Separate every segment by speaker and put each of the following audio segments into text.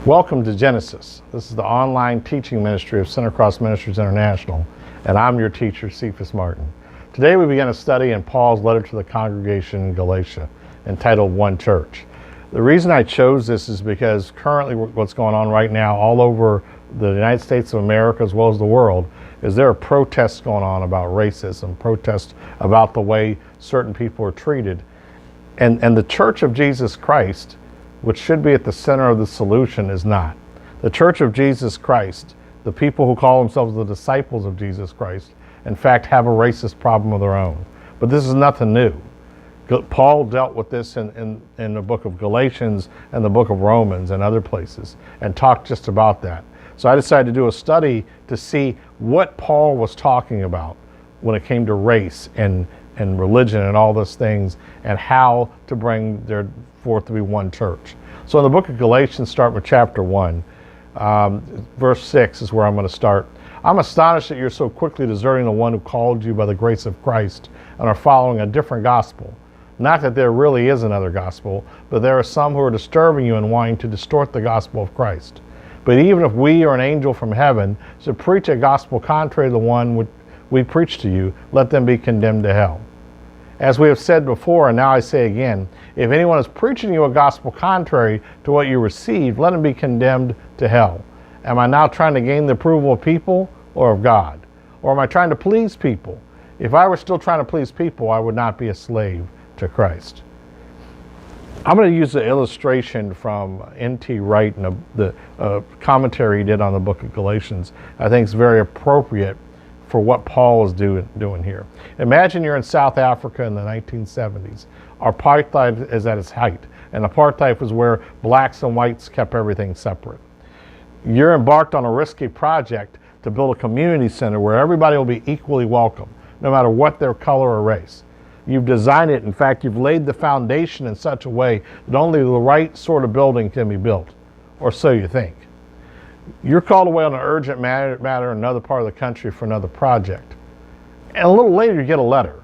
Speaker 1: Welcome to Genesis. This is the online teaching ministry of Center Cross Ministries International, and I'm your teacher, Cephas Martin. Today we begin a study in Paul's letter to the congregation in Galatia, entitled One Church. The reason I chose this is because currently what's going on right now all over the United States of America as well as the world is there are protests going on about racism, protests about the way certain people are treated. And the Church of Jesus Christ, which should be at the center of the solution, is not. The Church of Jesus Christ, the people who call themselves the disciples of Jesus Christ, in fact have a racist problem of their own. But this is nothing new. Paul dealt with this in the book of Galatians and the book of Romans and other places and talked just about that. So I decided to do a study to see what Paul was talking about when it came to race and religion and all those things, and how to bring their forth to be one church. So in the book of Galatians, start with chapter 1. Verse 6 is where I'm going to start. I'm astonished that you're so quickly deserting the one who called you by the grace of Christ and are following a different gospel. Not that there really is another gospel, but there are some who are disturbing you and wanting to distort the gospel of Christ. But even if we or an angel from heaven should preach a gospel contrary to the one which we preach to you, let them be condemned to hell. As we have said before, and now I say again, if anyone is preaching you a gospel contrary to what you received, let him be condemned to hell. Am I now trying to gain the approval of people or of God? Or am I trying to please people? If I were still trying to please people, I would not be a slave to Christ. I'm going to use the illustration from N.T. Wright and the commentary he did on the book of Galatians. I think it's very appropriate for what Paul is doing here. Imagine you're in South Africa in the 1970s. Apartheid is at its height, and apartheid was where blacks and whites kept everything separate. You're embarked on a risky project to build a community center where everybody will be equally welcome, no matter what their color or race. You've designed it, in fact, you've laid the foundation in such a way that only the right sort of building can be built, or so you think. You're called away on an urgent matter in another part of the country for another project. And a little later you get a letter.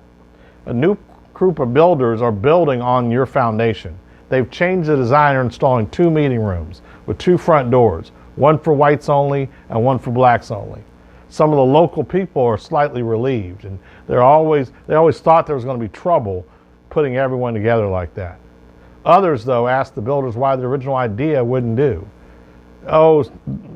Speaker 1: A new group of builders are building on your foundation. They've changed the design and installing 2 meeting rooms with 2 front doors, one for whites only and one for blacks only. Some of the local people are slightly relieved, and they always thought there was going to be trouble putting everyone together like that. Others, though, asked the builders why the original idea wouldn't do. Oh,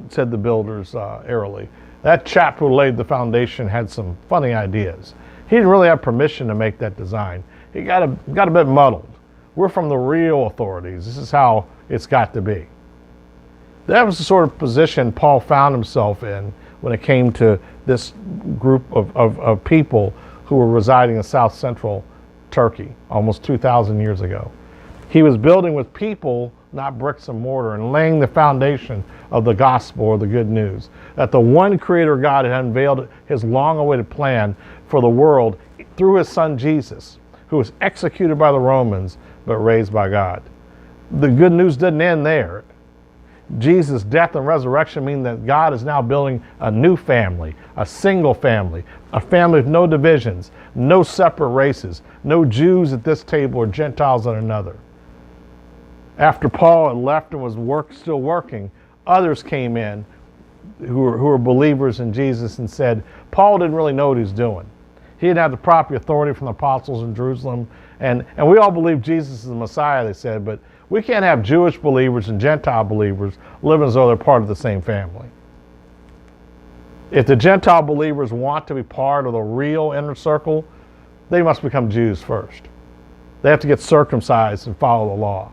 Speaker 1: said the builders airily, that chap who laid the foundation had some funny ideas. He didn't really have permission to make that design. He got a bit muddled. We're from the real authorities. This is how it's got to be. That was the sort of position Paul found himself in when it came to this group of people who were residing in South Central Turkey almost 2,000 years ago. He was building with people, not bricks and mortar, and laying the foundation of the gospel or the good news, that the one creator God had unveiled his long-awaited plan for the world through his son Jesus, who was executed by the Romans but raised by God. The good news didn't end there. Jesus' death and resurrection mean that God is now building a new family, a single family, a family with no divisions, no separate races, no Jews at this table or Gentiles at another. After Paul had left and was still working, others came in who were believers in Jesus and said, Paul didn't really know what he was doing. He didn't have the proper authority from the apostles in Jerusalem. And we all believe Jesus is the Messiah, they said, but we can't have Jewish believers and Gentile believers living as though they're part of the same family. If the Gentile believers want to be part of the real inner circle, they must become Jews first. They have to get circumcised and follow the law.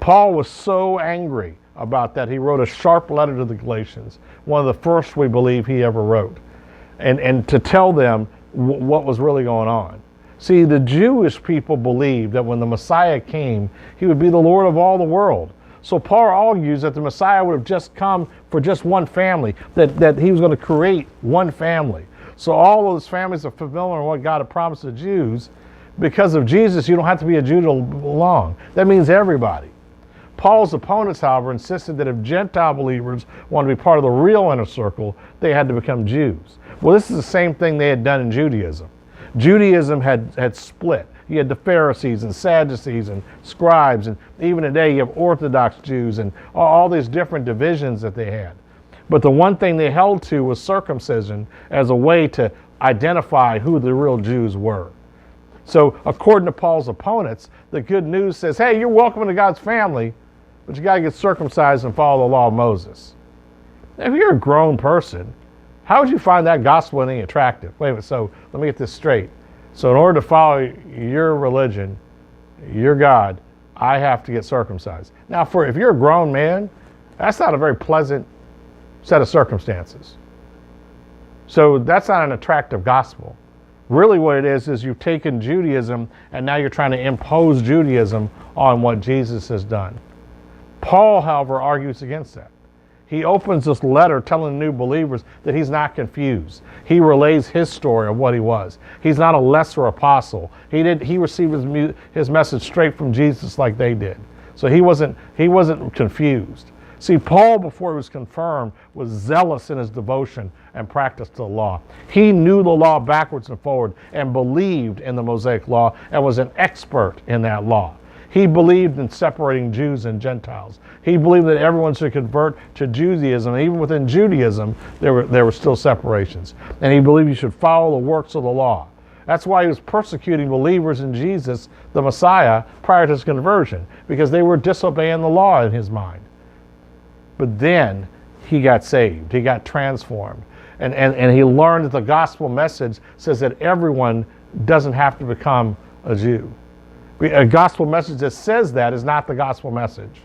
Speaker 1: Paul was so angry about that, he wrote a sharp letter to the Galatians, one of the first we believe he ever wrote, and to tell them what was really going on. See, the Jewish people believed that when the Messiah came, he would be the Lord of all the world. So Paul argues that the Messiah would have just come for just one family, that he was going to create one family. So all those families are familiar with what God had promised the Jews. Because of Jesus, you don't have to be a Jew to belong. That means everybody. Paul's opponents, however, insisted that if Gentile believers wanted to be part of the real inner circle, they had to become Jews. Well, this is the same thing they had done in Judaism. Judaism had split. You had the Pharisees and Sadducees and scribes, and even today you have Orthodox Jews and all these different divisions that they had. But the one thing they held to was circumcision as a way to identify who the real Jews were. So according to Paul's opponents, the good news says, hey, you're welcome into God's family, but you got to get circumcised and follow the law of Moses. Now, if you're a grown person, how would you find that gospel any attractive? Wait a minute, so let me get this straight. So in order to follow your religion, your God, I have to get circumcised. Now, if you're a grown man, that's not a very pleasant set of circumstances. So that's not an attractive gospel. Really what it is you've taken Judaism and now you're trying to impose Judaism on what Jesus has done. Paul, however, argues against that. He opens this letter telling new believers that he's not confused. He relays his story of what he was. He's not a lesser apostle. He received his message straight from Jesus like they did. So he wasn't confused. See, Paul, before he was confirmed, was zealous in his devotion and practice to the law. He knew the law backwards and forward and believed in the Mosaic law and was an expert in that law. He believed in separating Jews and Gentiles. He believed that everyone should convert to Judaism. And even within Judaism, there were still separations. And he believed you should follow the works of the law. That's why he was persecuting believers in Jesus, the Messiah, prior to his conversion, because they were disobeying the law in his mind. But then he got saved. He got transformed. And he learned that the gospel message says that everyone doesn't have to become a Jew. A gospel message that says that is not the gospel message.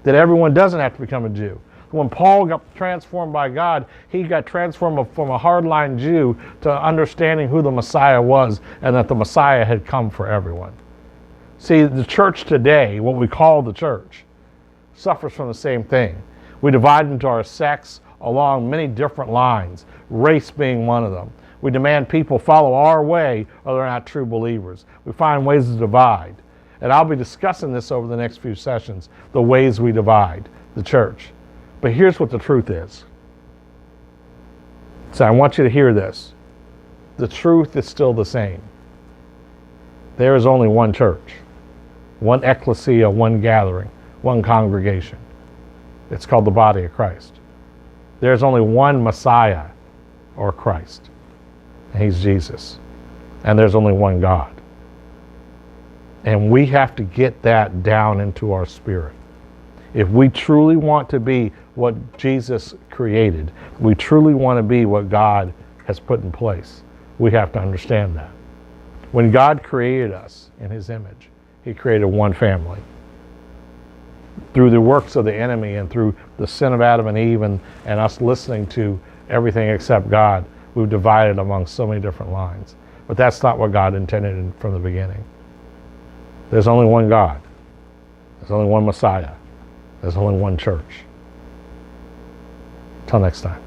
Speaker 1: That everyone doesn't have to become a Jew. When Paul got transformed by God, he got transformed from a hardline Jew to understanding who the Messiah was and that the Messiah had come for everyone. See, the church today, what we call the church, suffers from the same thing. We divide into our sects along many different lines, race being one of them. We demand people follow our way or they're not true believers. We find ways to divide. And I'll be discussing this over the next few sessions, the ways we divide the church. But here's what the truth is. So I want you to hear this. The truth is still the same. There is only one church, one ecclesia, one gathering, one congregation. It's called the body of Christ. There's only one Messiah or Christ, and he's Jesus. And there's only one God. And we have to get that down into our spirit. If we truly want to be what Jesus created, we truly want to be what God has put in place, we have to understand that. When God created us in his image, he created one family. Through the works of the enemy and through the sin of Adam and Eve and us listening to everything except God, we've divided among so many different lines. But that's not what God intended from the beginning. There's only one God. There's only one Messiah. There's only one church. Till next time.